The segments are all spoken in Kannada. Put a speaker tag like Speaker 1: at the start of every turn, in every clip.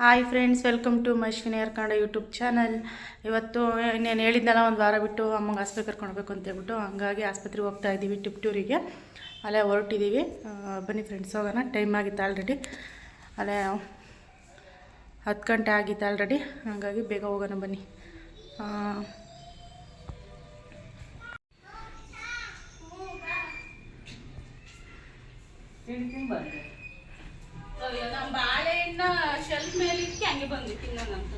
Speaker 1: Hi friends, welcome to Maishwini Kannada YouTube channel. ಇವತ್ತು ಇನ್ನೇನು ಹೇಳಿದ್ನಲ್ಲ, ಒಂದು ವಾರ ಬಿಟ್ಟು ಅಮ್ಮಂಗೆ ಆಸ್ಪತ್ರೆ ಕರ್ಕೊಂಡು ಹೋಗ್ಬೇಕು ಅಂತೇಳ್ಬಿಟ್ಟು ಹಂಗಾಗಿ ಆಸ್ಪತ್ರೆಗೆ ಹೋಗ್ತಾ ಇದ್ದೀವಿ. ಟಿಪ್ಟೂರಿಗೆ ಅಲ್ಲೇ ಹೊರಟಿದ್ದೀವಿ. ಬನ್ನಿ ಫ್ರೆಂಡ್ಸ್, ಹೋಗೋಣ. ಟೈಮ್ ಆಗಿತ್ತು ಆಲ್ರೆಡಿ, ಅಲ್ಲೇ 10 ಗಂಟೆ ಆಗಿತ್ತು ಆಲ್ರೆಡಿ, ಹಾಗಾಗಿ ಬೇಗ ಹೋಗೋಣ ಬನ್ನಿ. ನಮ್ಮ ಬಾಳೆಹಣ್ಣ ಶೆಲ್ಫ್ ಮೇಲೆ ಇಕ್ಕಿ ಹಂಗೆ ಬಂದಿತ್ತು ಇನ್ನೊಂದಂತ.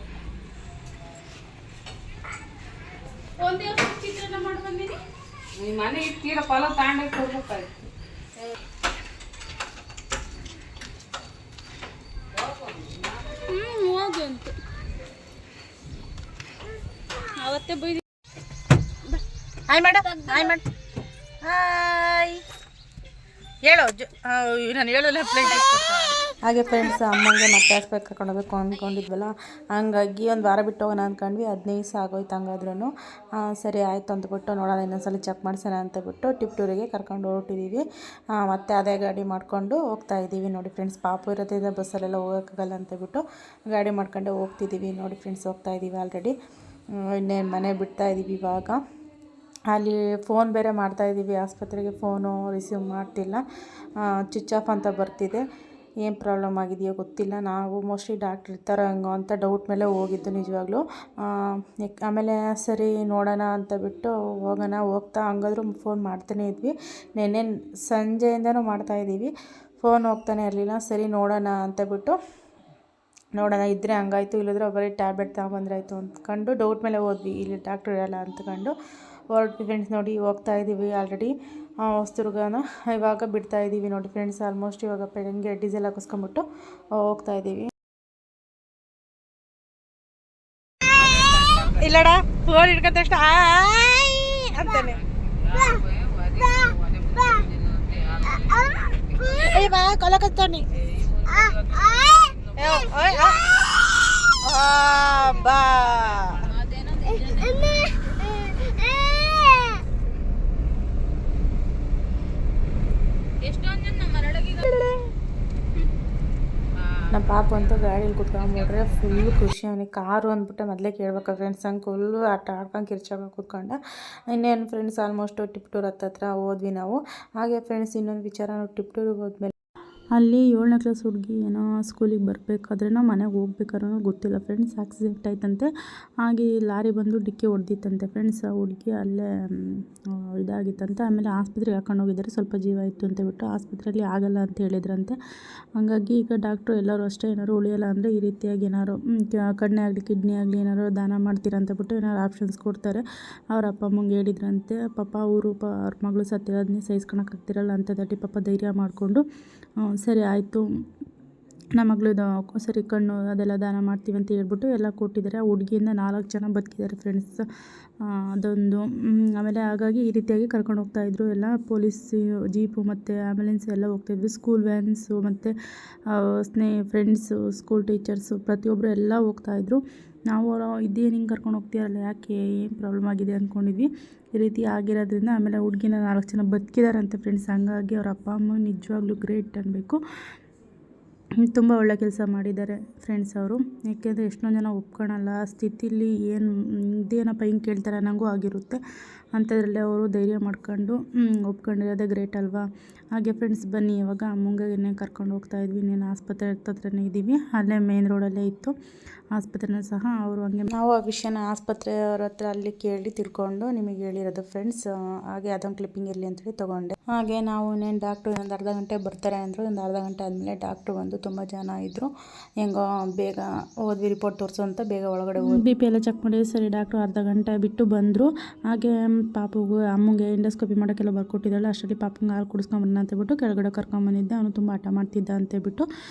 Speaker 1: ಒಂದೇ ಚಿತ್ರಾನ್ನ ಮಾಡಿ ಬಂದೀನಿ. ನಿಮ್ಮ ಮನೆ ಇರ್ತೀರ ಫಲ ತಾಂಡಕ್ಕೆ ಹೋಗ್ಬೇಕಾಯ್ತು. ಹೋಗಿ ಅಂತ ಅವತ್ತೇ ಬೈದಿ. Hi madam, hi madam, hi ಹೇಳೋ. ನಾನು ಹೇಳೋಲ್ಲ. ಹಾಗೆ ಫ್ರೆಂಡ್ಸ್, ಅಮ್ಮಂಗೆ ಮತ್ತೆ ಆಸ್ಪತ್ರೆಗೆ ಕರ್ಕೊಂಡು ಹೋಗ್ಬೇಕು ಅಂದ್ಕೊಂಡಿದ್ವಲ್ಲ, ಹಂಗಾಗಿ ಒಂದು ವಾರ ಬಿಟ್ಟು ಹೋಗೋಣ ಅಂದ್ಕೊಂಡ್ವಿ. 15 ದಿವಸ ಆಗೋಯ್ತು. ಹಂಗಾದ್ರೂ ಸರಿ ಆಯಿತು ಅಂದ್ಬಿಟ್ಟು ನೋಡೋಣ, ಇನ್ನೊಂದ್ಸಲ ಚೆಕ್ ಮಾಡಿಸೋಣ ಅಂತಬಿಟ್ಟು ಟಿಪ್ಟೂರಿಗೆ ಕರ್ಕೊಂಡು ಹೊರಟಿದ್ದೀವಿ. ಮತ್ತೆ ಅದೇ ಗಾಡಿ ಮಾಡ್ಕೊಂಡು ಹೋಗ್ತಾ ಇದ್ದೀವಿ. ನೋಡಿ ಫ್ರೆಂಡ್ಸ್, ಪಾಪು ಇರೋದ್ರಿಂದ ಬಸ್ಸಲ್ಲೆಲ್ಲ ಹೋಗೋಕ್ಕಾಗಲ್ಲ ಅಂತಬಿಟ್ಟು ಗಾಡಿ ಮಾಡ್ಕೊಂಡೆ ಹೋಗ್ತಿದ್ದೀವಿ. ನೋಡಿ ಫ್ರೆಂಡ್ಸ್, ಹೋಗ್ತಾ ಇದ್ದೀವಿ ಆಲ್ರೆಡಿ. ಇನ್ನೇನು ಮನೆ ಬಿಡ್ತಾ ಇದ್ದೀವಿ ಇವಾಗ. ಅಲ್ಲಿ ಫೋನ್ ಬೇರೆ ಮಾಡ್ತಾಯಿದ್ದೀವಿ ಆಸ್ಪತ್ರೆಗೆ. ಫೋನು ರಿಸೀವ್ ಮಾಡ್ತಿಲ್ಲ, ಸ್ವಿಚ್ ಆಫ್ ಅಂತ ಬರ್ತಿದೆ. ಏನು ಪ್ರಾಬ್ಲಮ್ ಆಗಿದೆಯೋ ಗೊತ್ತಿಲ್ಲ. ನಾವು ಮೋಸ್ಟ್ಲಿ ಡಾಕ್ಟ್ರ್ ಇರ್ತಾರೋ ಹಂಗೋ ಅಂತ ಡೌಟ್ ಮೇಲೆ ಹೋಗಿದ್ದು ನಿಜವಾಗ್ಲೂ. ಆಮೇಲೆ ಸರಿ ನೋಡೋಣ ಅಂತ ಬಿಟ್ಟು ಹೋಗ್ತಾ ಹಂಗಾದ್ರೂ ಫೋನ್ ಮಾಡ್ತಾನೇ ಇದ್ವಿ. ನೆನ್ನೆ ಸಂಜೆಯಿಂದನೂ ಮಾಡ್ತಾಯಿದ್ದೀವಿ, ಫೋನ್ ಹೋಗ್ತಾನೆ ಇರಲಿಲ್ಲ. ಸರಿ ನೋಡೋಣ ಅಂತ ಬಿಟ್ಟು ನೋಡೋಣ, ಇದ್ದರೆ ಹಂಗಾಯ್ತು, ಇಲ್ಲಿದ್ರೆ ಬರೀ ಟ್ಯಾಬ್ಲೆಟ್ ತಗೊಂಬಂದ್ರೆ ಆಯಿತು ಅಂದ್ಕೊಂಡು ಡೌಟ್ ಮೇಲೆ ಹೋದ್ವಿ. ಇಲ್ಲಿ ಡಾಕ್ಟ್ರ್ ಇರಲ್ಲ ಅಂದ್ಕೊಂಡು ಹೊರಟ್ವಿ ಫ್ರೆಂಡ್ಸ್. ನೋಡಿ ಹೋಗ್ತಾ ಇದ್ದೀವಿ ಆಲ್ರೆಡಿ ಹೊಸದುರ್ಗನ. ಇವಾಗ ಬಿಡ್ತಾ ಇದ್ದೀವಿ. ನೋಡಿ ಫ್ರೆಂಡ್ಸ್, ಆಲ್ಮೋಸ್ಟ್ ಇವಾಗ ಹೆಂಗೆ ಡೀಸೆಲ್ ಹಾಕಿಸ್ಕೊಂಬಿಟ್ಟು ಹೋಗ್ತಾ ಇದ್ದೀವಿ. ಇಲ್ಲಡ ಫೋನ್ ಹಿಡ್ಕೊಂಡ ತಕ್ಷಣ ಅಂತಾನೆ ಕೊಲಕತ್ತಾನೆ. ಬಾ ನಮ್ಮ ಪಾಪ ಅಂತೂ ಗಾಡೀಲಿ ಕೂತ್ಕೊಂಡ್ಬಿಟ್ರೆ ಫುಲ್ ಖುಷಿ. ಅವನಿಗೆ ಕಾರು ಅಂದ್ಬಿಟ್ಟು ಮೊದಲೇ ಕೇಳ್ಬೇಕು ಫ್ರೆಂಡ್ಸ್. ಹಂಗೆ ಫುಲ್ಲು ಆಟ ಆಡ್ಕೊಂಡು ಕಿರ್ಚಾಗ ಕೂತ್ಕೊಂಡ. ಇನ್ನೇನು ಫ್ರೆಂಡ್ಸ್, ಆಲ್ಮೋಸ್ಟ್ ಟಿಪ್ಟೂರ್ ಹತ್ರ ಹೋದ್ವಿ ನಾವು. ಹಾಗೆ ಫ್ರೆಂಡ್ಸ್, ಇನ್ನೊಂದು ವಿಚಾರ, ನಾವು ಟಿಪ್ಟೂರಿಗೆ ಹೋದ್ಮೇಲೆ ಅಲ್ಲಿ 7ನೇ ಕ್ಲಾಸ್ ಹುಡುಗಿ ಏನೋ ಸ್ಕೂಲಿಗೆ ಬರಬೇಕಾದ್ರೇನೋ ಮನೆಗೆ ಹೋಗ್ಬೇಕಾದ್ರೂ ಗೊತ್ತಿಲ್ಲ ಫ್ರೆಂಡ್ಸ್, ಆಕ್ಸಿಡೆಂಟ್ ಆಯ್ತಂತೆ. ಹಾಗೆ ಲಾರಿ ಬಂದು ಡಿಕ್ಕಿ ಹೊಡೆದಿತ್ತಂತೆ ಫ್ರೆಂಡ್ಸ್. ಆ ಹುಡುಗಿ ಅಲ್ಲೇ ಇದಾಗಿತ್ತಂತೆ. ಆಮೇಲೆ ಆಸ್ಪತ್ರೆಗೆ ಹಾಕೊಂಡು ಹೋಗಿದ್ದಾರೆ. ಸ್ವಲ್ಪ ಜೀವ ಇತ್ತು ಅಂತ ಬಿಟ್ಟು ಆಸ್ಪತ್ರೆಯಲ್ಲಿ ಆಗಲ್ಲ ಅಂತ ಹೇಳಿದ್ರಂತೆ. ಹಾಗಾಗಿ ಈಗ ಡಾಕ್ಟ್ರು ಎಲ್ಲರೂ ಅಷ್ಟೇ, ಏನಾದ್ರು ಉಳಿಯೋಲ್ಲ ಅಂದರೆ ಈ ರೀತಿಯಾಗಿ ಏನಾದ್ರು ಕಣ್ಣೇ ಆಗಲಿ ಕಿಡ್ನಿ ಆಗಲಿ ಏನಾದ್ರು ದಾನ ಮಾಡ್ತೀರಾ ಅಂತ ಬಿಟ್ಟು ಏನಾದ್ರು ಆಪ್ಷನ್ಸ್ ಕೊಡ್ತಾರೆ. ಅವ್ರ ಅಪ್ಪ ಅಮ್ಮಂಗೆ ಹೇಳಿದ್ರಂತೆ. ಪಾಪ ಅವ್ರ ಮಗಳು ಸತ್ತಿರೋದನ್ನೇ ಸಹಿಸ್ಕೊಳಕ್ಕಾಗ್ತಿರಲ್ಲ ಅಂತ ದಟ್ಟಿ ಪಾಪ ಧೈರ್ಯ ಮಾಡಿಕೊಂಡು ಸರಿ ಆಯಿತು, ನಮ್ಮ ಮಗಳದು ಸರಿ ಕಣ್ಣು ಅದೆಲ್ಲ ದಾನ ಮಾಡ್ತೀವಿ ಅಂತ ಹೇಳ್ಬಿಟ್ಟು ಎಲ್ಲ ಕೊಟ್ಟಿದ್ದಾರೆ. ಆ ಹುಡುಗಿಯಿಂದ 4 ಜನ ಬದುಕಿದ್ದಾರೆ ಫ್ರೆಂಡ್ಸ್. ಅದೊಂದು. ಆಮೇಲೆ ಹಾಗಾಗಿ ಈ ರೀತಿಯಾಗಿ ಕರ್ಕೊಂಡು ಹೋಗ್ತಾಯಿದ್ರು ಎಲ್ಲ. ಪೊಲೀಸ್ ಜೀಪು ಮತ್ತು ಆ್ಯಂಬುಲೆನ್ಸ್ ಎಲ್ಲ ಹೋಗ್ತಾಯಿದ್ವಿ. ಸ್ಕೂಲ್ ವ್ಯಾನ್ಸು ಮತ್ತು ಫ್ರೆಂಡ್ಸು, ಸ್ಕೂಲ್ ಟೀಚರ್ಸು ಪ್ರತಿಯೊಬ್ಬರು ಎಲ್ಲ ಹೋಗ್ತಾಯಿದ್ರು. ನಾವು ಇದೇನು ಹಿಂಗೆ ಕರ್ಕೊಂಡು ಹೋಗ್ತೀರಲ್ಲ, ಯಾಕೆ ಏನು ಪ್ರಾಬ್ಲಮ್ ಆಗಿದೆ ಅಂದ್ಕೊಂಡಿದ್ವಿ. ಈ ರೀತಿ ಆಗಿರೋದ್ರಿಂದ ಆಮೇಲೆ ಹುಡುಗಿನ 4 ಜನ ಬದುಕಿದಾರಂತೆ ಫ್ರೆಂಡ್ಸ್. ಹಂಗಾಗಿ ಅವ್ರ ಅಪ್ಪ ಅಮ್ಮ ನಿಜವಾಗ್ಲೂ ಗ್ರೇಟ್ ಅನ್ನಬೇಕು. ತುಂಬ ಒಳ್ಳೆ ಕೆಲಸ ಮಾಡಿದ್ದಾರೆ ಫ್ರೆಂಡ್ಸ್ ಅವರು. ಯಾಕೆಂದರೆ ಎಷ್ಟೊಂದು ಜನ ಒಪ್ಕೊಳಲ್ಲ, ಆ ಸ್ಥಿತಿಲಿ ಇದೇನಪ್ಪ ಹಿಂಗೆ ಕೇಳ್ತಾರೆ ಅನ್ನಂಗೂ ಆಗಿರುತ್ತೆ. ಅಂಥದ್ರಲ್ಲಿ ಅವರು ಧೈರ್ಯ ಮಾಡ್ಕೊಂಡು ಒಪ್ಕೊಂಡಿರೋದೇ ಗ್ರೇಟ್ ಅಲ್ವಾ. ಹಾಗೆ ಫ್ರೆಂಡ್ಸ್, ಬನ್ನಿ ಇವಾಗ ಅಮ್ಮಂಗೆ ಕರ್ಕೊಂಡು ಹೋಗ್ತಾಯಿದ್ವಿ. ಇನ್ನೇನು ಆಸ್ಪತ್ರೆ ಹತ್ರನೇ ಇದ್ದೀವಿ, ಅಲ್ಲೇ ಮೇನ್ ರೋಡಲ್ಲೇ ಇತ್ತು ಆಸ್ಪತ್ರೆನೂ ಸಹ. ಅವರು ಹಂಗೆ ನಾವು ಆ ವಿಷಯನ ಆಸ್ಪತ್ರೆಯವ್ರ ಹತ್ರ ಅಲ್ಲಿ ಕೇಳಿ ತಿಳ್ಕೊಂಡು ನಿಮಗೆ ಹೇಳಿರೋದು ಫ್ರೆಂಡ್ಸ್. ಹಾಗೆ ಅದೊಂದು ಕ್ಲಿಪ್ಪಿಂಗ್ ಇರಲಿ ಅಂತೇಳಿ ತೊಗೊಂಡೆ. ಹಾಗೆ ನಾವು ಇನ್ನೇನು ಡಾಕ್ಟ್ರು ಒಂದು ಅರ್ಧ ಗಂಟೆ ಬರ್ತಾರೆ ಅಂದರು. ಒಂದು ಅರ್ಧ ಗಂಟೆ ಆದಮೇಲೆ ಡಾಕ್ಟ್ರು ಬಂದು ತುಂಬ ಜನ ಇದ್ದರು. ಹೆಂಗೋ ಬೇಗ ಹೋದ್ವಿ, ರಿಪೋರ್ಟ್ ತೋರಿಸು ಅಂತ ಬೇಗ ಒಳಗಡೆ ಹೋಗಿ BP ಎಲ್ಲ ಚೆಕ್ ಮಾಡಿ ಸರಿ ಡಾಕ್ಟ್ರು ಅರ್ಧ ಗಂಟೆ ಬಿಟ್ಟು ಬಂದರು. ಹಾಗೆ ಪಾಪುಗೂ ಅಮ್ಮಂಗೆ ಎಂಡೋಸ್ಕೋಪಿ ಮಾಡೋಕ್ಕೆಲ್ಲ ಬರ್ಕೊಟ್ಟಿದ್ದಾಳೆ. ಅಷ್ಟರಲ್ಲಿ ಪಾಪಂಗೆ ಹಾಲು ಕುಡಿಸ್ಕೊಂಬನ್ನ ಅಂತೇಳ್ಬಿಟ್ಟು ಕೆಳಗಡೆ ಕರ್ಕೊಂಬಂದಿದ್ದೆ. ಅವನು ತುಂಬ ಆಟ ಮಾಡ್ತಿದ್ದ ಅಂತೇಳ್ಬಿಟ್ಟು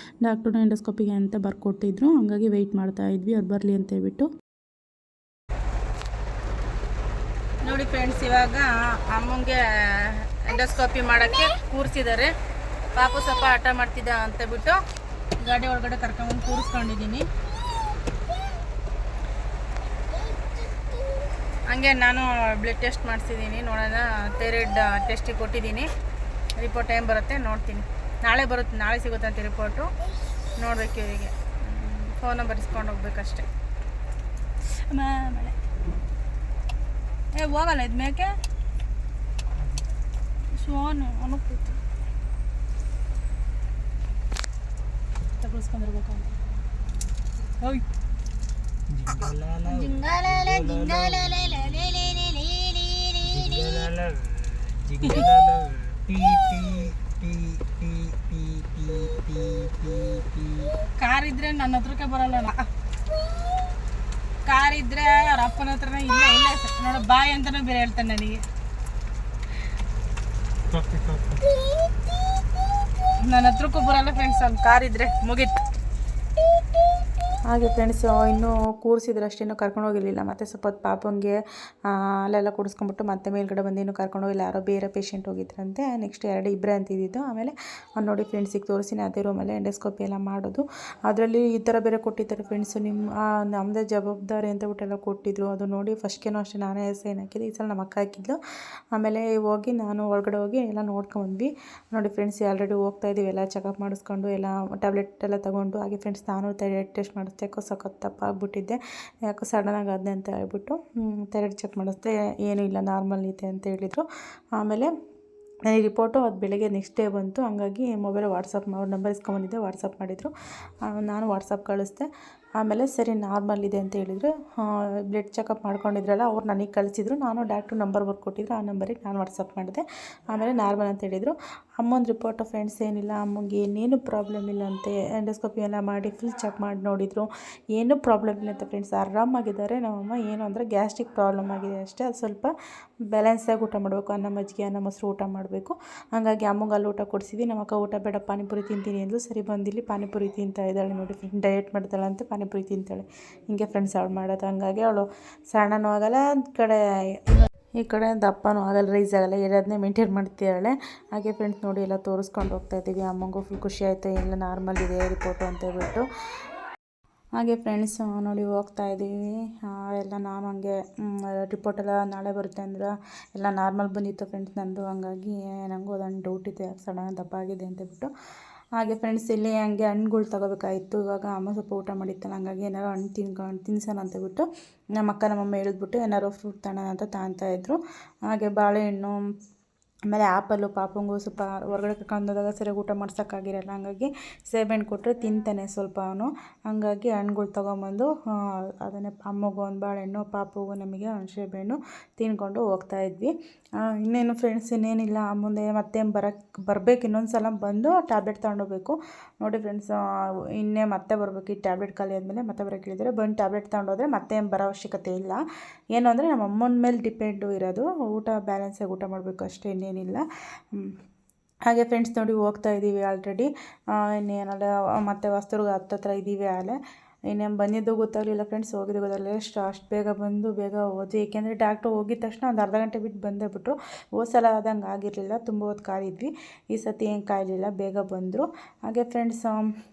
Speaker 1: ಡಾಕ್ಟ್ರು ಎಂಡೋಸ್ಕೋಪಿಗೆ ಅಂತ ಬರ್ಕೊಟ್ಟಿದ್ರು. ಹಾಗಾಗಿ ವೆಯ್ಟ್ ಮಾಡ್ತಾ ಇದ್ವಿ ಅವ್ರು ಬರಲಿ ಅಂತೇಳ್ಬಿಟ್ಟು. ನೋಡಿ ಫ್ರೆಂಡ್ಸ್, ಇವಾಗ ಅಮ್ಮಂಗೆ ಎಂಡೋಸ್ಕೋಪಿ ಮಾಡೋಕ್ಕೆ ಕೂರಿಸಿದ್ದಾರೆ. ಪಾಪು ಸ್ವಲ್ಪ ಆಟ ಮಾಡ್ತಿದ್ದ ಅಂತೇಳ್ಬಿಟ್ಟು ಗಾಡಿ ಒಳಗಡೆ ಕರ್ಕೊಂಬಂದು ಕೂರಿಸ್ಕೊಂಡಿದ್ದೀನಿ. ಹಂಗೆ ನಾನು ಬ್ಲಡ್ ಟೆಸ್ಟ್ ಮಾಡಿಸಿದ್ದೀನಿ, ನೋಡೋಣ. ಥೈರಾಯ್ಡ್ ಟೆಸ್ಟಿಗೆ ಕೊಟ್ಟಿದ್ದೀನಿ. ರಿಪೋರ್ಟ್ ಟೈಮ್ ಬರುತ್ತೆ ನೋಡ್ತೀನಿ. ನಾಳೆ ಬರುತ್ತೆ, ನಾಳೆ ಸಿಗುತ್ತಂತೆ ರಿಪೋರ್ಟು. ನೋಡಬೇಕು ಇವರಿಗೆ. ಫೋನ್ ನಂಬರ್ ಇಸ್ಕೊಂಡು ಹೋಗ್ಬೇಕಷ್ಟೆ. ಮಳೆ ಹೋಗಲ್ಲ ಇದು ಮೇಕೆ ಸೋನು ಅನುಕೂತು ತಗೊಳ್ಸ್ಕೊಂಡಿರ್ಬೇಕಂತ. ಹೋಯ್ ಕಾರ್ ಇದ್ರೆ ನನ್ನ ಹತ್ರಕ್ಕೆ ಬರಲ್ಲ. ಕಾರ್ ಇದ್ರೆ ಅವ್ರ ಅಪ್ಪನ ಹತ್ರನೇ ಇಲ್ಲ ಇಲ್ಲ ನೋಡ ಬಾಯ್ ಅಂತಾನೆ ಬೇರೆ ಹೇಳ್ತಾನೆ ನನಗೆ. ನನ್ನ ಹತ್ರಕ್ಕೂ ಬರಲ್ಲ ಫ್ರೆಂಡ್ಸ್, ಅವ್ನು ಕಾರ್ ಇದ್ರೆ ಮುಗೀತು. ಹಾಗೆ ಫ್ರೆಂಡ್ಸ್ ಇನ್ನೂ ಕೂರಿಸಿದ್ರೆ ಅಷ್ಟೇನು ಕರ್ಕೊಂಡು ಹೋಗಿರಲಿಲ್ಲ. ಮತ್ತು ಸ್ವಲ್ಪ ಹೊತ್ತು ಪಾಪಂಗೆ ಅಲ್ಲೆಲ್ಲ ಕೂಡಿಸ್ಕೊಂಬಿಟ್ಟು ಮತ್ತೆ ಮೇಲ್ಗಡೆ ಬಂದು ಇನ್ನೂ ಕರ್ಕೊಂಡು ಹೋಗಿಲ್ಲ. ಯಾರೋ ಬೇರೆ ಪೇಷಂಟ್ ಹೋಗಿದ್ರಂತೆ. ನೆಕ್ಸ್ಟ್ ಇಬ್ಬರೇ ಅಂತಿದ್ದು. ಆಮೇಲೆ ನೋಡಿ ಫ್ರೆಂಡ್ಸಿಗೆ ತೋರಿಸಿನಿ ಅದೇ ರೂಮಲ್ಲೇ ಎಂಡೋಸ್ಕೋಪಿ ಎಲ್ಲ ಮಾಡೋದು. ಅದರಲ್ಲಿ ಈ ಥರ ಬೇರೆ ಕೊಟ್ಟಿದ್ದಾರೆ ಫ್ರೆಂಡ್ಸು. ನಮ್ಮದೇ ಜವಾಬ್ದಾರಿ ಅಂತ ಬಿಟ್ಟೆಲ್ಲ ಕೊಟ್ಟಿದ್ರು. ಅದು ನೋಡಿ ಫಸ್ಟ್ಗೇನೋ ಅಷ್ಟೇ ನಾನೇ ಸೈನ್ ಹಾಕಿದ್ದೆ. ಈ ಸಲ ನಮ್ಮ ಅಕ್ಕ ಹಾಕಿದ್ಲು. ಆಮೇಲೆ ಹೋಗಿ ನಾನು ಒಳಗಡೆ ಹೋಗಿ ಎಲ್ಲ ನೋಡ್ಕೊಂಡ್ವಿ. ನೋಡಿ ಫ್ರೆಂಡ್ಸ್ ಆಲ್ರೆಡಿ ಹೋಗ್ತಾಯಿದ್ದೀವಿ, ಎಲ್ಲ ಚೆಕಪ್ ಮಾಡಿಸ್ಕೊಂಡು ಎಲ್ಲ ಟ್ಯಾಬ್ಲೆಟ್ ಎಲ್ಲ ತೊಗೊಂಡು. ಹಾಗೆ ಫ್ರೆಂಡ್ಸ್ ನಾನು ಥೈರಾಯ್ಡ್ ಟೆಸ್ಟ್ ಮಾಡಿಸ್ದೆ. ಯಾಕೋ ಸಖತ್ ದಪ್ಪ ಆಗಿಬಿಟ್ಟಿದ್ದೆ, ಯಾಕೋ ಸಡನ್ನಾಗಿ ಆದ್ನೆ ಅಂತ ಹೇಳ್ಬಿಟ್ಟು ಥೈರಾಯ್ಡ್ ಚೆಕ್ ಮಾಡಿಸ್ದೆ. ಏನೂ ಇಲ್ಲ, ನಾರ್ಮಲ್ ಇದೆ ಅಂತ ಹೇಳಿದರು. ಆಮೇಲೆ ಈ ರಿಪೋರ್ಟು ಅದು ಬೆಳಗ್ಗೆ ನೆಕ್ಸ್ಟ್ ಡೇ ಬಂತು. ಹಂಗಾಗಿ ಮೊಬೈಲ್ ವಾಟ್ಸಪ್ ಅವ್ರ ನಂಬರ್ ಇಸ್ಕೊಂಬಂದಿದ್ದೆ, ವಾಟ್ಸಪ್ ಮಾಡಿದರು. ನಾನು ವಾಟ್ಸಪ್ ಕಳಿಸ್ದೆ. ಆಮೇಲೆ ಸರಿ ನಾರ್ಮಲ್ ಇದೆ ಅಂತ ಹೇಳಿದರು. ಬ್ಲಡ್ ಚೆಕಪ್ ಮಾಡ್ಕೊಂಡಿದ್ರಲ್ಲ ಅವ್ರು ನನಗೆ ಕಳಿಸಿದ್ರು. ನಾನು ಡಾಕ್ಟ್ರು ನಂಬರ್ ಬರ್ಕೊಟ್ಟಿದ್ರು, ಆ ನಂಬರಿಗೆ ನಾನು ವಾಟ್ಸಪ್ ಮಾಡಿದೆ. ಆಮೇಲೆ ನಾರ್ಮಲ್ ಅಂತ ಹೇಳಿದರು. ಅಮ್ಮನ ರಿಪೋರ್ಟು ಫ್ರೆಂಡ್ಸ್ ಏನಿಲ್ಲ, ಅಮ್ಮಂಗೆ ಏನೇನು ಪ್ರಾಬ್ಲಮ್ ಇಲ್ಲ ಅಂತೆ. ಎಂಡೋಸ್ಕೋಪಿ ಎಲ್ಲ ಮಾಡಿ ಫುಲ್ ಚೆಕ್ ಮಾಡಿ ನೋಡಿದರು, ಏನೂ ಪ್ರಾಬ್ಲಮ್ ಇಲ್ಲ ಅಂತ ಫ್ರೆಂಡ್ಸ್, ಆರಾಮಾಗಿದ್ದಾರೆ. ನಮ್ಮಮ್ಮ ಏನು ಅಂದರೆ ಗ್ಯಾಸ್ಟ್ರಿಕ್ ಪ್ರಾಬ್ಲಮ್ ಆಗಿದೆ ಅಷ್ಟೇ. ಅದು ಸ್ವಲ್ಪ ಬ್ಯಾಲೆನ್ಸಾಗಿ ಊಟ ಮಾಡಬೇಕು, ಅನ್ನ ಮಜ್ಜಿಗೆ ಅನ್ನ ಮೊಸರು ಊಟ ಮಾಡಬೇಕು. ಹಾಗಾಗಿ ಅಮ್ಮಂಗೆ ಅಲ್ಲಿ ಊಟ ಕೊಡಿಸಿದ್ವಿ. ನಮ್ಮ ಅಕ್ಕ ಊಟ ಬೇಡ ಪಾನಿಪುರಿ ತಿಂತೀನಿ ಅಂದ್ಲು. ಸರಿ ಬಂದಿಲ್ಲಿ ಪಾನಿಪುರಿ ತಿಂತಾ ಇದ್ದಾಳೆ ನೋಡಿ. ಡಯಟ್ ಮಾಡ್ತಾಳಂತೆ, ಪಾನಿಪುರಿ ತಿಂತಾಳೆ. ಹಿಂಗೆ ಫ್ರೆಂಡ್ಸ್ ಅವಳು ಮಾಡೋದು. ಹಂಗಾಗಿ ಅವಳು ಸಣ್ಣನೂ ಆಗಲ್ಲ, ಈ ಕಡೆ ದಪ್ಪನೂ ಆಗಲ್ಲ, ರೈಸ್ ಆಗಲ್ಲ, ಎಲ್ಲದನ್ನೇ ಮೇಂಟೈನ್ ಮಾಡ್ತಿದ್ದಾಳೆ. ಹಾಗೆ ಫ್ರೆಂಡ್ಸ್ ನೋಡಿ ಎಲ್ಲ ತೋರಿಸ್ಕೊಂಡು ಹೋಗ್ತಾಯಿದ್ದೀವಿ. ಅಮ್ಮಂಗೂ ಫುಲ್ ಖುಷಿ ಆಯಿತು, ಎಲ್ಲ ನಾರ್ಮಲ್ ಇದೆ ರಿಪೋರ್ಟು ಅಂತ ಹೇಳ್ಬಿಟ್ಟು. ಹಾಗೆ ಫ್ರೆಂಡ್ಸ್ ನೋಡಿ ಹೋಗ್ತಾಯಿದ್ದೀವಿ. ಎಲ್ಲ ನಾನು ಹಂಗೆ ರಿಪೋರ್ಟೆಲ್ಲ ನಾಳೆ ಬರುತ್ತೆ ಅಂದ್ರೆ ಎಲ್ಲ ನಾರ್ಮಲ್ ಬಂದಿತ್ತು ಫ್ರೆಂಡ್ಸ್ ನಂದು. ಹಂಗಾಗಿ ನನಗೂ ಅದೊಂದು ಡೌಟ್ ಇತ್ತು, ಯಾಕೆ ಸಡನ್ ದಪ್ಪ ಆಗಿದೆ ಅಂತೇಳ್ಬಿಟ್ಟು. ಹಾಗೆ ಫ್ರೆಂಡ್ಸ್ ಇಲ್ಲಿ ಹಂಗೆ ಹಣ್ಣುಗಳು ತೊಗೋಬೇಕಾಯಿತು. ಇವಾಗ ಅಮ್ಮ ಸ್ವಲ್ಪ ಊಟ ಮಾಡಿತ್ತಲ್ಲ, ಹಂಗಾಗಿ ಏನಾರು ಹಣ್ಣು ತಿನ್ಸೋಣ ಅಂತೇಳ್ಬಿಟ್ಟು ನಮ್ಮ ಅಕ್ಕ ನಮ್ಮಮ್ಮ ಹೇಳಿದ್ಬಿಟ್ಟು ಏನಾರು ಫ್ರೂಟ್ ತಗೋಣ ಅಂತ ತಗೊತಾಯಿದ್ರು. ಹಾಗೆ ಬಾಳೆಹಣ್ಣು, ಆಮೇಲೆ ಆ್ಯಪಲ್ಲು, ಪಾಪಂಗೂ ಸ್ವಲ್ಪ ಹೊರಗಡೆ ಕರ್ಕೊಂಡೋದಾಗ ಸರಿಯಾಗಿ ಊಟ ಮಾಡ್ಸೋಕ್ಕಾಗಿರಲ್ಲ. ಹಂಗಾಗಿ ಸೇಬೆಹಣ್ಣು ಕೊಟ್ಟರೆ ತಿಂತಾನೆ ಸ್ವಲ್ಪ ಅವನು. ಹಂಗಾಗಿ ಹಣ್ಣುಗಳು ತೊಗೊಂಬಂದು ಅದನ್ನೇ ಅಮ್ಮಗೂ ಒಂದು ಬಾಳೆಹಣ್ಣು, ಪಾಪುಗೂ ನಮಗೆ ಒಂದು ಸೇಬೆಹಣ್ಣು ತಿನ್ಕೊಂಡು ಹೋಗ್ತಾಯಿದ್ವಿ. ಇನ್ನೇನು ಫ್ರೆಂಡ್ಸ್ ಇನ್ನೇನಿಲ್ಲ, ಮುಂದೆ ಮತ್ತೆ ಬರಬೇಕು. ಇನ್ನೊಂದು ಸಲ ಬಂದು ಟ್ಯಾಬ್ಲೆಟ್ ತೊಗೊಂಡೋಗ್ಬೇಕು ನೋಡಿ ಫ್ರೆಂಡ್ಸ್. ಇನ್ನೇ ಮತ್ತೆ ಬರಬೇಕು, ಈ ಟ್ಯಾಬ್ಲೆಟ್ ಖಾಲಿ ಆದಮೇಲೆ ಮತ್ತೆ ಬರೋಕ್ಕೆ ಹೇಳಿದರೆ ಬಂದು ಟ್ಯಾಬ್ಲೆಟ್ ತೊಗೊಂಡೋದ್ರೆ ಮತ್ತೆ ಬರೋ ಅವಶ್ಯಕತೆ ಇಲ್ಲ. ಏನು ಅಂದರೆ ನಮ್ಮ ಅಮ್ಮನ ಮೇಲೆ ಡಿಪೆಂಡು ಇರೋದು, ಊಟ ಬ್ಯಾಲೆನ್ಸಾಗಿ ಊಟ ಮಾಡಬೇಕು ಅಷ್ಟೇ, ಇನ್ನೇನಿಲ್ಲ. ಹಾಗೆ ಫ್ರೆಂಡ್ಸ್ ನೋಡಿ ಹೋಗ್ತಾಯಿದ್ದೀವಿ ಆಲ್ರೆಡಿ. ಇನ್ನೇನಲ್ಲ ಮತ್ತೆ ಹೊಸದುರ್ಗ ಹತ್ತತ್ರ ಇದ್ದೀವಿ. ಆಲೆ ಇನ್ನೇನು ಬಂದಿದ್ದು ಗೊತ್ತಾಗಲಿಲ್ಲ ಫ್ರೆಂಡ್ಸ್, ಹೋಗಿದ್ದು ಗೊತ್ತಾಗಲಿಲ್ಲ. ಅಷ್ಟು ಬೇಗ ಬಂದು ಬೇಗ ಹೋದ್ವಿ. ಏಕೆಂದರೆ ಡಾಕ್ಟ್ರು ಹೋಗಿದ ತಕ್ಷಣ ಒಂದು ಅರ್ಧ ಗಂಟೆ ಬಿಟ್ಟು ಬಂದೇ ಬಿಟ್ಟರು. ಹೋದ ಸಲ ಆದಂಗೆ ಆಗಿರಲಿಲ್ಲ, ತುಂಬ ಹೊತ್ತು ಕಾಯಿದ್ವಿ. ಈ ಸತಿ ಏನು ಕಾಯಲಿಲ್ಲ, ಬೇಗ ಬಂದರು. ಹಾಗೆ ಫ್ರೆಂಡ್ಸ್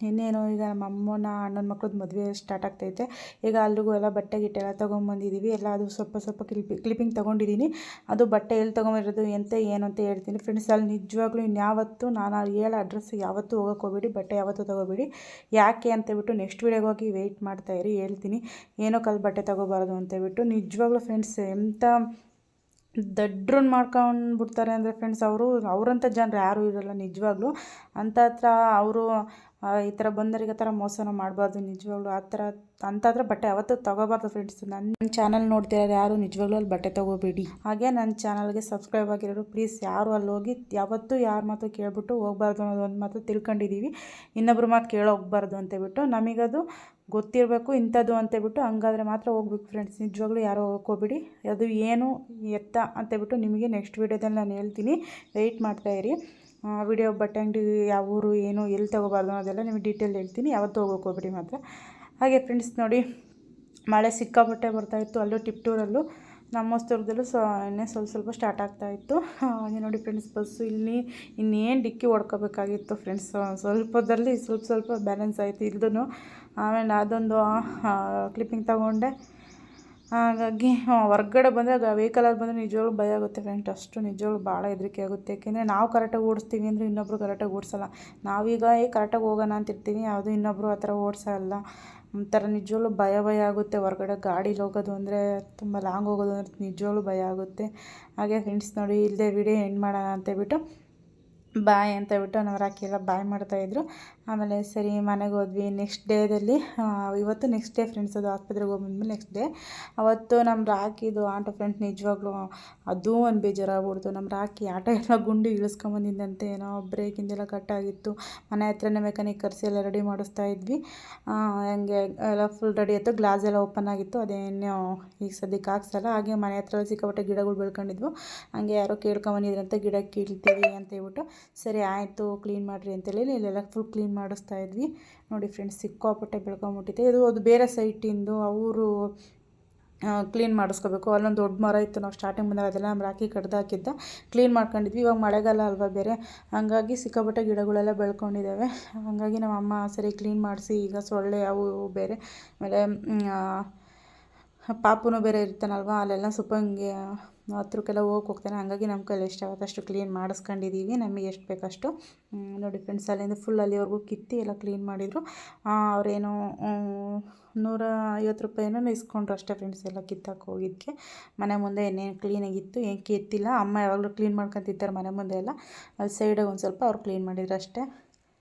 Speaker 1: ಇನ್ನೇನು ಈಗ ನಮ್ಮ ಅಮ್ಮನ ಅಣ್ಣನ ಮಕ್ಳದ್ದು ಮದುವೆ ಸ್ಟಾರ್ಟ್ ಆಗ್ತೈತೆ. ಈಗ ಅಲ್ಲಿಗೂ ಎಲ್ಲ ಬಟ್ಟೆ ಗಿಟ್ಟೆ ಎಲ್ಲ ತೊಗೊಂಬಂದಿದ್ದೀವಿ. ಎಲ್ಲ ಅದು ಸ್ವಲ್ಪ ಕ್ಲಿಪ್ಪಿಂಗ್ ತೊಗೊಂಡಿದ್ದೀನಿ. ಅದು ಬಟ್ಟೆ ಎಲ್ಲಿ ತೊಗೊಂಬರೋದು ಎಂತ ಏನು ಅಂತ ಹೇಳ್ತೀನಿ ಫ್ರೆಂಡ್ಸ್. ಅಲ್ಲಿ ನಿಜವಾಗ್ಲೂ ಇನ್ಯಾವತ್ತೂ ನಾನು ಹೇಳೋ ಅಡ್ರೆಸ್ಸಿಗೆ ಯಾವತ್ತೂ ಹೋಗೋಕೆ ಹೋಗಬೇಡಿ, ಬಟ್ಟೆ ಯಾವತ್ತೂ ತೊಗೋಬೇಡಿ. ಯಾಕೆ ಅಂತೇಳ್ಬಿಟ್ಟು ನೆಕ್ಸ್ಟ್ ವೀಡಿಯೋಗೆ ಹೋಗಿ ವೆಯ್ಟ್ ಮಾಡ್ತಾಯಿರಿ, ಹೇಳ್ತೀನಿ ಏನೋ ಬಟ್ಟೆ ತೊಗೋಬಾರ್ದು ಅಂತೇಳ್ಬಿಟ್ಟು. ನಿಜವಾಗ್ಲೂ ಫ್ರೆಂಡ್ಸ್ ಎಂಥ ದಡ್ರನ್ನ ಮಾಡ್ಕೊಂಡ್ಬಿಡ್ತಾರೆ ಅಂದರೆ ಫ್ರೆಂಡ್ಸ್, ಅವರಂಥ ಜನರು ಯಾರೂ ಇರೋಲ್ಲ ನಿಜವಾಗ್ಲೂ. ಅಂಥ ಅವರು ಈ ಥರ ಬಂದವರಿಗೆ ಆ ಥರ ಮೋಸನ ಮಾಡಬಾರ್ದು ನಿಜವಾಗ್ಲೂ. ಅಂಥ ಬಟ್ಟೆ ಯಾವತ್ತೂ ತೊಗೋಬಾರ್ದು ಫ್ರೆಂಡ್ಸ್. ನನ್ನ ಚಾನಲ್ ನೋಡ್ತಿರೋರು ಯಾರು ನಿಜವಾಗ್ಲೂ ಅಲ್ಲಿ ಬಟ್ಟೆ ತೊಗೋಬೇಡಿ. ಹಾಗೆ ನನ್ನ ಚಾನಲ್ಗೆ ಸಬ್ಸ್ಕ್ರೈಬ್ ಆಗಿರೋರು ಪ್ಲೀಸ್ ಯಾರು ಅಲ್ಲಿ ಹೋಗಿ ಯಾವತ್ತೂ ಯಾರ ಮಾತು ಕೇಳ್ಬಿಟ್ಟು ಹೋಗ್ಬಾರ್ದು ಅನ್ನೋದು ಒಂದು ಮಾತು ತಿಳ್ಕೊಂಡಿದ್ದೀವಿ. ಇನ್ನೊಬ್ರು ಮಾತು ಕೇಳೋ ಹೋಗ್ಬಾರ್ದು ಅಂತೇಳ್ಬಿಟ್ಟು, ನಮಗದು ಗೊತ್ತಿರಬೇಕು ಇಂಥದ್ದು ಅಂತೇಳ್ಬಿಟ್ಟು, ಹಂಗಾದ್ರೆ ಮಾತ್ರ ಹೋಗ್ಬೇಕು ಫ್ರೆಂಡ್ಸ್. ನಿಜವಾಗ್ಲೂ ಯಾರು ಹೋಗೋಕೆ ಹೋಗ್ಬಿಡಿ. ಅದು ಏನು ಎತ್ತ ಅಂತೇಳ್ಬಿಟ್ಟು ನಿಮಗೆ ನೆಕ್ಸ್ಟ್ ವೀಡಿಯೋದಲ್ಲಿ ನಾನು ಹೇಳ್ತೀನಿ, ವೆಯ್ಟ್ ಮಾಡ್ತಾಯಿರಿ. ವಿಡಿಯೋ ಬಟ್ಟೆ ಅಂಗಡಿ ಯಾವ ಊರು ಏನು ಎಲ್ಲಿ ತೊಗೋಬಾರ್ದು ಅದೆಲ್ಲ ನಿಮಗೆ ಡೀಟೇಲ್ ಹೇಳ್ತೀನಿ, ಯಾವತ್ತೂ ಹೋಗೋಕೆ ಹೋಗ್ಬಿಡಿ ಮಾತ್ರ. ಹಾಗೆ ಫ್ರೆಂಡ್ಸ್ ನೋಡಿ ಮಳೆ ಸಿಕ್ಕಾಪಟ್ಟೆ ಬರ್ತಾಯಿತ್ತು, ಅಲ್ಲೂ ಟಿಪ್ಟೂರಲ್ಲೂ. ನಮ್ಮ ಹೊಸದುರ್ಗದಲ್ಲೂ ಇನ್ನೇ ಸ್ವಲ್ಪ ಸ್ಟಾರ್ಟ್ ಆಗ್ತಾಯಿತ್ತು. ಹಾಗೆ ನೋಡಿ ಫ್ರೆಂಡ್ಸ್ ಬಸ್ಸು ಇನ್ನೇನು ಡಿಕ್ಕಿ ಹೊಡ್ಕೋಬೇಕಾಗಿತ್ತು ಫ್ರೆಂಡ್ಸ್. ಸ್ವಲ್ಪದಲ್ಲಿ ಸ್ವಲ್ಪ ಬ್ಯಾಲೆನ್ಸ್ ಆಯಿತು ಇಲ್ದೂ. ಆಮೇಲೆ ಅದೊಂದು ಕ್ಲಿಪ್ಪಿಂಗ್ ತೊಗೊಂಡೆ. ಹಾಗಾಗಿ ಹೊರ್ಗಡೆ ಬಂದರೆ ವೆಹಿಕಲಲ್ಲಿ ಬಂದರೆ ನಿಜವಾಗ್ಲೂ ಭಯ ಆಗುತ್ತೆ ಫ್ರೆಂಡ್ಸ್. ಅಷ್ಟು ನಿಜವಾಗ್ಲೂ ಭಾಳ ಹೆದರಿಕೆ ಆಗುತ್ತೆ. ಯಾಕೆಂದರೆ ನಾವು ಕರೆಕ್ಟಾಗಿ ಓಡಿಸ್ತೀವಿ ಅಂದರೆ ಇನ್ನೊಬ್ರು ಕರೆಕ್ಟಾಗಿ ಓಡಿಸಲ್ಲ. ನಾವೀಗ ಕರೆಕ್ಟಾಗಿ ಹೋಗೋಣ ಅಂತಿರ್ತೀವಿ, ಯಾವುದು ಇನ್ನೊಬ್ಬರು ಆ ಥರ ಓಡಿಸಲ್ಲ. ಒಂಥರ ನಿಜವಾಗ್ಲೂ ಭಯ ಆಗುತ್ತೆ. ಹೊರಗಡೆ ಗಾಡೀಲಿ ಹೋಗೋದು ಅಂದರೆ, ತುಂಬ ಲಾಂಗ್ ಹೋಗೋದು ಅಂದರೆ ನಿಜವಾಗ್ಲೂ ಭಯ ಆಗುತ್ತೆ. ಹಾಗೆ ಫ್ರೆಂಡ್ಸ್ ನೋಡಿ, ಇಲ್ಲದೆ ವಿಡಿಯೋ ಎಂಡ್ ಮಾಡೋಣ ಅಂತೇಳ್ಬಿಟ್ಟು ಬಾಯ್ ಅಂತ ಹೇಳ್ಬಿಟ್ಟು ನಾವು ರಾಕಿ ಎಲ್ಲ ಬಾಯ್ ಮಾಡ್ತಾಯಿದ್ರು. ಆಮೇಲೆ ಸರಿ ಮನೆಗೆ ಹೋದ್ವಿ. ನೆಕ್ಸ್ಟ್ ಡೇದಲ್ಲಿ ಇವತ್ತು ನೆಕ್ಸ್ಟ್ ಡೇ ಫ್ರೆಂಡ್ಸ್, ಅದು ಆಸ್ಪತ್ರೆಗೆ ಹೋಗಿ ಬಂದಮೇಲೆ ನೆಕ್ಸ್ಟ್ ಡೇ. ಅವತ್ತು ನಮ್ಮ ರಾಕಿದು ಆಟೋ ಫ್ರೆಂಡ್ಸ್ ನಿಜವಾಗ್ಲೂ ಅದೂ ಒಂದು ಬೇಜಾರಾಗ್ಬಿಡ್ತು. ನಮ್ಮ ರಾಕಿ ಆಟೋ ಎಲ್ಲ ಗುಂಡಿ ಇಳಿಸ್ಕೊಂಬಂದಿದ್ದಂತೆ, ಏನೋ ಬ್ರೇಕಿಂದೆಲ್ಲ ಕಟ್ಟಾಗಿತ್ತು. ಮನೆ ಹತ್ರನೇ ಮೆಕ್ಯಾನಿಕ್ ಕರೆಸಿ ಎಲ್ಲ ರೆಡಿ ಮಾಡಿಸ್ತಾ ಇದ್ವಿ. ಹಂಗೆ ಎಲ್ಲ ಫುಲ್ ರೆಡಿ ಆಯಿತು. ಗ್ಲಾಸ್ ಎಲ್ಲ ಓಪನ್ ಆಗಿತ್ತು. ಅದೇನೋ ಈಗ ಸದ್ಯಕ್ಕೆ ಹಾಕ್ಸಲ್ಲ. ಹಾಗೆ ಮನೆ ಹತ್ರ ಸಿಕ್ಕಾಪಟ್ಟೆ ಗಿಡಗಳು ಬೆಳ್ಕೊಂಡಿದ್ವು. ಹಂಗೆ ಯಾರೋ ಕೇಳ್ಕೊಂಬಂದಿದ್ರಂತೆ ಗಿಡ ಕೀಳ್ತೀವಿ ಅಂತ ಹೇಳ್ಬಿಟ್ಟು, ಸರಿ ಆಯಿತು ಕ್ಲೀನ್ ಮಾಡಿರಿ ಅಂತೇಳಿ ಇಲ್ಲೆಲ್ಲ ಫುಲ್ ಕ್ಲೀನ್ ಮಾಡಿಸ್ತಾ ಇದ್ವಿ. ನೋಡಿ ಫ್ರೆಂಡ್ಸ್, ಸಿಕ್ಕಾಪಟ್ಟೆ ಬೆಳ್ಕೊಂಬಿಟ್ಟಿದೆ. ಅದು ಬೇರೆ ಸೈಟಿಂದು ಅವರು ಕ್ಲೀನ್ ಮಾಡಿಸ್ಕೋಬೇಕು. ಅಲ್ಲೊಂದು ದೊಡ್ಡ ಮರ ಇತ್ತು. ನಾವು ಸ್ಟಾರ್ಟಿಂಗ್ ಬಂದಾಗ ಅದೆಲ್ಲ ನಮ್ಮ ರಾಕಿ ಕಡ್ದು ಹಾಕಿದ್ದ ಕ್ಲೀನ್ ಮಾಡ್ಕೊಂಡಿದ್ವಿ. ಇವಾಗ ಮಳೆಗಾಲ ಅಲ್ವಾ ಬೇರೆ, ಹಂಗಾಗಿ ಸಿಕ್ಕಾಪಟ್ಟೆ ಗಿಡಗಳೆಲ್ಲ ಬೆಳ್ಕೊಂಡಿದ್ದಾವೆ. ಹಾಗಾಗಿ ನಮ್ಮ ಅಮ್ಮ ಸರಿ ಕ್ಲೀನ್ ಮಾಡಿಸಿ, ಈಗ ಸೊಳ್ಳೆ ಅವು ಬೇರೆ, ಆಮೇಲೆ ಪಾಪುನೂ ಬೇರೆ ಇರ್ತಾನಲ್ವ, ಅಲ್ಲೆಲ್ಲ ಸ್ವಲ್ಪ ಹಿಂಗೆ ಹತ್ರಕ್ಕೆಲ್ಲ ಹೋಗ್ತಾನೆ. ಹಾಗಾಗಿ ನಮ್ಮ ಕೈಲಿ ಎಷ್ಟಾಗುತ್ತೆ ಅಷ್ಟು ಕ್ಲೀನ್ ಮಾಡಿಸ್ಕೊಂಡಿದ್ದೀವಿ, ನಮಗೆ ಎಷ್ಟು ಬೇಕಷ್ಟು. ನೋಡಿ ಫ್ರೆಂಡ್ಸ್, ಅಲ್ಲಿಂದ ಫುಲ್ ಅಲ್ಲಿವರೆಗೂ ಕಿತ್ತಿ ಎಲ್ಲ ಕ್ಲೀನ್ ಮಾಡಿದರು. ಅವರೇನೋ 150 ರೂಪಾಯಿನೂ ಇಸ್ಕೊಂಡ್ರು ಅಷ್ಟೇ ಫ್ರೆಂಡ್ಸ್, ಎಲ್ಲ ಕಿತ್ತಕ್ಕೆ ಹೋಗಿದ್ದಕ್ಕೆ. ಮನೆ ಮುಂದೆ ಏನೇನು ಕ್ಲೀನಾಗಿತ್ತು, ಏನು ಕಿತ್ತಿಲ್ಲ. ಅಮ್ಮ ಯಾವಾಗಲೂ ಕ್ಲೀನ್ ಮಾಡ್ಕೊತಿರ್ತಾರೆ ಮನೆ ಮುಂದೆ ಎಲ್ಲ. ಅಲ್ಲಿ ಸೈಡಾಗಿ ಒಂದು ಸ್ವಲ್ಪ ಅವ್ರು ಕ್ಲೀನ್ ಮಾಡಿದ್ರು ಅಷ್ಟೇ.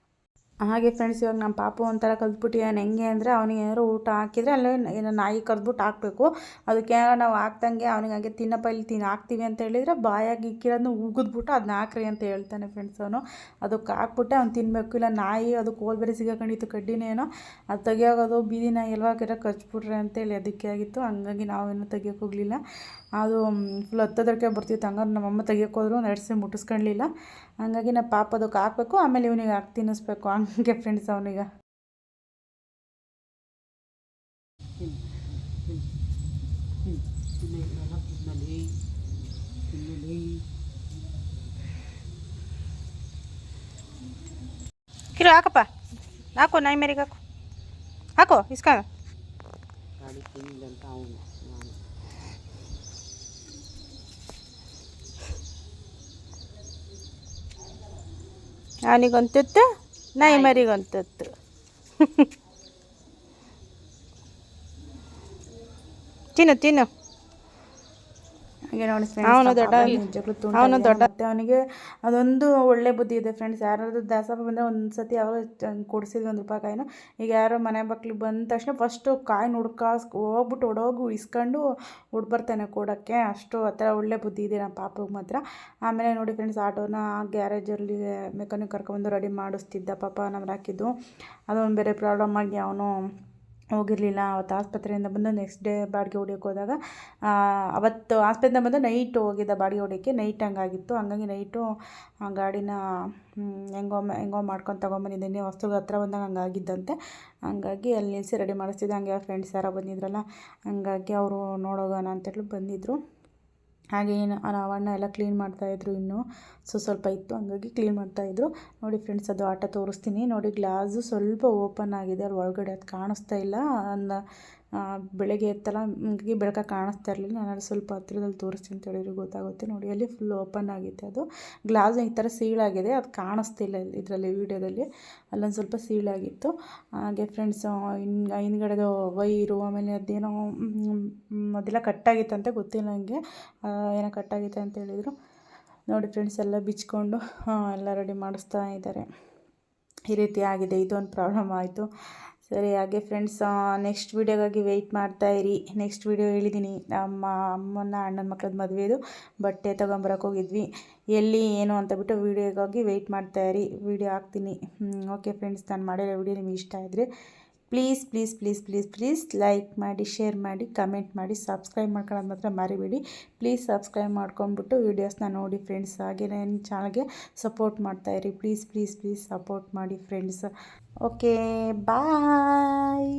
Speaker 1: ಹಾಗೆ ಫ್ರೆಂಡ್ಸ್, ಇವಾಗ ನಮ್ಮ ಪಾಪು ಒಂಥರ ಕಲ್ತ್ಬಿಟ್ಟಿದ್ದಾನೆ. ಹೆಂಗೆ ಅಂದರೆ, ಅವನಿಗೆ ಏನಾದ್ರು ಊಟ ಹಾಕಿದರೆ ಅಲ್ಲೇ ಏನೋ ನಾಯಿ ಕರೆದ್ಬಿಟ್ಟು ಹಾಕಬೇಕು. ಅದಕ್ಕೆ ನಾವು ಹಾಕ್ದಂಗೆ ಅವನಿಗೆ ಹಾಗೆ ತಿನ್ನಪ್ಪ ಇಲ್ಲಿ ಹಾಕ್ತೀವಿ ಅಂತ ಹೇಳಿದರೆ, ಬಾಯಾಗಿ ಇಕ್ಕಿರೋದನ್ನ ಉಗಿದ್ಬಿಟ್ಟು ಅದನ್ನ ಹಾಕ್ರಿ ಅಂತ ಹೇಳ್ತಾನೆ ಫ್ರೆಂಡ್ಸ್ ಅವನು. ಅದಕ್ಕೆ ಹಾಕ್ಬಿಟ್ಟೆ ಅವ್ನು ತಿನ್ನಬೇಕು. ಇಲ್ಲ ನಾಯಿ ಅದಕ್ಕೆ ಹೋಲ್ ಬೇರೆ ಸಿಗಾಕೊಂಡಿತ್ತು ಕಡ್ಡಿನೇನೋ, ಅದು ತೆಗಿಯೋದು ಬೀದಿ ನಾಯಿ ಎಲ್ವಾ ಕಚ್ಬಿಟ್ರೆ ಅಂತೇಳಿ ಅದಕ್ಕೆ ಆಗಿತ್ತು. ಹಂಗಾಗಿ ನಾವೇನು ತೆಗಿಯೋಕೆ ಹೋಗಲಿಲ್ಲ. ಅದು ಫುಲ್ ಹತ್ತೋದಕ್ಕೆ ಬರ್ತಿತ್ತು. ಹಂಗಾರೆ ನಮ್ಮಮ್ಮ ತೆಗಿಯೋಕ್ಕೋದ್ರು, ಒಂದು 2 ಸಲ ಮುಟ್ಟಿಸ್ಕೊಳ್ಳಲಿಲ್ಲ. ಹಂಗಾಗಿ ನಮ್ಮ ಪಾಪ ಅದಕ್ಕೆ ಹಾಕಬೇಕು, ಆಮೇಲೆ ಇವನಿಗೆ ಹಾಕಿ ತಿನ್ನಿಸ್ಬೇಕು. ಹಂಗೆ ಫ್ರೆಂಡ್ಸ್ ಅವನಿಗೆ ಕಿರು ಹಾಕಪ್ಪ, ಹಾಕೋ ನಾಯಿ ಮೇರಿಗೆ ಹಾಕೋ, ಹಾಕೋ ಇಸ್ಕ. ಅವನಿಗೊಂತಿತ್ತು, ನಾಯಿ ಮರಿಗೊಂತಿತ್ತು. ತಿನ್ನು ತಿನ್ನು. ಹಾಗೆ ನೋಡಿ ಫ್ರೆಂಡ್ಸ್, ಅವನು ದೊಡ್ಡ ಮತ್ತು ಅವನಿಗೆ ಅದೊಂದು ಒಳ್ಳೆ ಬುದ್ಧಿ ಇದೆ ಫ್ರೆಂಡ್ಸ್. ಯಾರಾದರೂ ದಾಸಪ್ಪ ಬಂದರೆ ಒಂದು ಸತಿ ಯಾವಾಗ ಕೊಡಿಸಿದ್ವಿ 1 ರೂಪಾಯಿ ಕಾಯಿನ. ಈಗ ಯಾರೋ ಮನೆ ಬಾಗಿಲಿಗೆ ಬಂದ ತಕ್ಷಣ ಫಸ್ಟು ಕಾಯಿನ ಹೋಗ್ಬಿಟ್ಟು ಹೊಡೋಗಿ ಇಸ್ಕೊಂಡು ಬರ್ತಾನೆ ಕೊಡೋಕ್ಕೆ. ಅಷ್ಟು ಆ ಥರ ಒಳ್ಳೆ ಬುದ್ಧಿ ಇದೆ ನಮ್ಮ ಪಾಪಗೆ ಮಾತ್ರ. ಆಮೇಲೆ ನೋಡಿ ಫ್ರೆಂಡ್ಸ್, ಆಟೋನ ಗ್ಯಾರೇಜಲ್ಲಿ ಮೆಕ್ಯಾನಿಕ್ ಕರ್ಕೊಂಡ್ಬಂದು ರೆಡಿ ಮಾಡಿಸ್ತಿದ್ದ ಪಾಪ ನಮ್ಮ ರಾಕಿದ್ದು. ಅದೊಂದು ಬೇರೆ ಪ್ರಾಬ್ಲಮ್ ಆಗಿ ಅವನು ಹೋಗಿರಲಿಲ್ಲ. ಅವತ್ತು ಆಸ್ಪತ್ರೆಯಿಂದ ಬಂದು ನೆಕ್ಸ್ಟ್ ಡೇ ಬಾಡಿಗೆ ಹೊಡಿಯೋಕೆ ಹೋದಾಗ, ಅವತ್ತು ಆಸ್ಪತ್ರೆಯಿಂದ ಬಂದು ನೈಟು ಹೋಗಿದ್ದ ಬಾಡಿಗೆ ಹೊಡಿಯೋಕ್ಕೆ. ನೈಟ್ ಹಂಗಾಗಿತ್ತು. ಹಂಗಾಗಿ ನೈಟು ಗಾಡಿನ ಹೆಂಗೋ ಮಾಡ್ಕೊಂಡು ತೊಗೊಂಬಂದಿದ್ದೀನಿ. ಹೊಸ್ತಿಗೆ ಹತ್ರ ಬಂದಾಗ ಹಂಗಾಗಿದ್ದಂತೆ. ಹಂಗಾಗಿ ಅಲ್ಲಿ ನಿಲ್ಲಿಸಿ ರೆಡಿ ಮಾಡಿಸ್ತಿದ್ದೆ. ಹಂಗೆ ಫ್ರೆಂಡ್ಸ್ ಯಾರೋ ಬಂದಿದ್ರಲ್ಲ, ಹಂಗಾಗಿ ಅವರು ನೋಡೋಗೋಣ ಅಂತೇಳಿ ಬಂದಿದ್ದರು. ಹಾಗೆ ನಾವು ಅಣ್ಣ ಎಲ್ಲ ಕ್ಲೀನ್ ಮಾಡ್ತಾಯಿದ್ರು. ಇನ್ನೂ ಸ್ವಲ್ಪ ಇತ್ತು, ಹಂಗಾಗಿ ಕ್ಲೀನ್ ಮಾಡ್ತಾಯಿದ್ರು. ನೋಡಿ ಫ್ರೆಂಡ್ಸ್, ಅದು ಆಟ ತೋರಿಸ್ತೀನಿ ನೋಡಿ. ಗ್ಲಾಸು ಸ್ವಲ್ಪ ಓಪನ್ ಆಗಿದೆ, ಅಲ್ಲಿ ಒಳಗಡೆ ಅದು ಕಾಣಿಸ್ತಾ ಇಲ್ಲ. ಬೆಳಗ್ಗೆ ಎತ್ತಲ್ಲ, ಹಂಗಾಗಿ ಬೆಳಕಾಗಿ ಕಾಣಿಸ್ತಾ ಇರಲಿಲ್ಲ. ನಾನು ಸ್ವಲ್ಪ ಹತ್ರದಲ್ಲಿ ತೋರಿಸ್ತೀನಿ ಅಂತ ಹೇಳಿದ್ರು ಗೊತ್ತಾಗುತ್ತೆ. ನೋಡಿ, ಅಲ್ಲಿ ಫುಲ್ ಓಪನ್ ಆಗಿತ್ತು. ಅದು ಗ್ಲಾಸ್ ಈ ಥರ ಸೀಳಾಗಿದೆ, ಅದು ಕಾಣಿಸ್ತಿಲ್ಲ ಇದರಲ್ಲಿ ವೀಡಿಯೋದಲ್ಲಿ. ಅಲ್ಲೊಂದು ಸ್ವಲ್ಪ ಸೀಳಾಗಿತ್ತು. ಹಾಗೆ ಫ್ರೆಂಡ್ಸ್, ಹಿಂದ್ಗಡೆದು ವೈರು, ಆಮೇಲೆ ಅದೇನೋ ಅದೆಲ್ಲ ಕಟ್ಟಾಗಿತ್ತಂತೆ, ಗೊತ್ತಿಲ್ಲ ನನಗೆ ಏನೋ ಕಟ್ಟಾಗಿತ್ತು ಅಂತ ಹೇಳಿದರು. ನೋಡಿ ಫ್ರೆಂಡ್ಸ್, ಎಲ್ಲ ಬಿಚ್ಕೊಂಡು ಎಲ್ಲ ರೆಡಿ ಮಾಡಿಸ್ತಾ ಇದ್ದಾರೆ. ಈ ರೀತಿ ಆಗಿದೆ, ಇದೊಂದು ಪ್ರಾಬ್ಲಮ್ ಆಯಿತು. ಸರಿ, ಹಾಗೆ ಫ್ರೆಂಡ್ಸ್, ನೆಕ್ಸ್ಟ್ ವೀಡಿಯೋಗಾಗಿ ವೆಯ್ಟ್ ಮಾಡ್ತಾಯಿರಿ. ನೆಕ್ಸ್ಟ್ ವೀಡಿಯೋ ಹೇಳಿದ್ದೀನಿ, ನಮ್ಮ ಅಮ್ಮನ ಅಣ್ಣನ ಮಕ್ಕಳದ್ದು ಮದುವೆದು ಬಟ್ಟೆ ತೊಗೊಂಬರಕ್ಕೆ ಹೋಗಿದ್ವಿ. ಎಲ್ಲಿ ಏನು ಅಂತ ಬಿಟ್ಟು ವೀಡಿಯೋಗಾಗಿ ವೆಯ್ಟ್ ಮಾಡ್ತಾಯಿರಿ. ವೀಡಿಯೋ ಹಾಕ್ತೀನಿ. ಓಕೆ ಫ್ರೆಂಡ್ಸ್, ನಾನು ಮಾಡಿರೋ ವೀಡಿಯೋ ನಿಮಗೆ ಇಷ್ಟ ಆದರೆ please please please please please like ಮಾಡಿ, ಶೇರ್ ಮಾಡಿ, ಕಮೆಂಟ್ ಮಾಡಿ, ಸಬ್ಸ್ಕ್ರೈಬ್ ಮಾಡ್ಕೊಳ್ಳೋದು ಮಾತ್ರ ಮರಿಬೇಡಿ. ಪ್ಲೀಸ್ ಸಬ್ಸ್ಕ್ರೈಬ್ ಮಾಡ್ಕೊಂಡ್ಬಿಟ್ಟು ವೀಡಿಯೋಸ್ನ ನೋಡಿ ಫ್ರೆಂಡ್ಸ್. ಹಾಗೆ ನನ್ನ ಚಾನಲ್ಗೆ ಸಪೋರ್ಟ್ ಮಾಡ್ತಾಯಿರಿ. ಪ್ಲೀಸ್ ಪ್ಲೀಸ್ ಪ್ಲೀಸ್ ಸಪೋರ್ಟ್ ಮಾಡಿ ಫ್ರೆಂಡ್ಸ್. ಓಕೆ, ಬಾಯ್.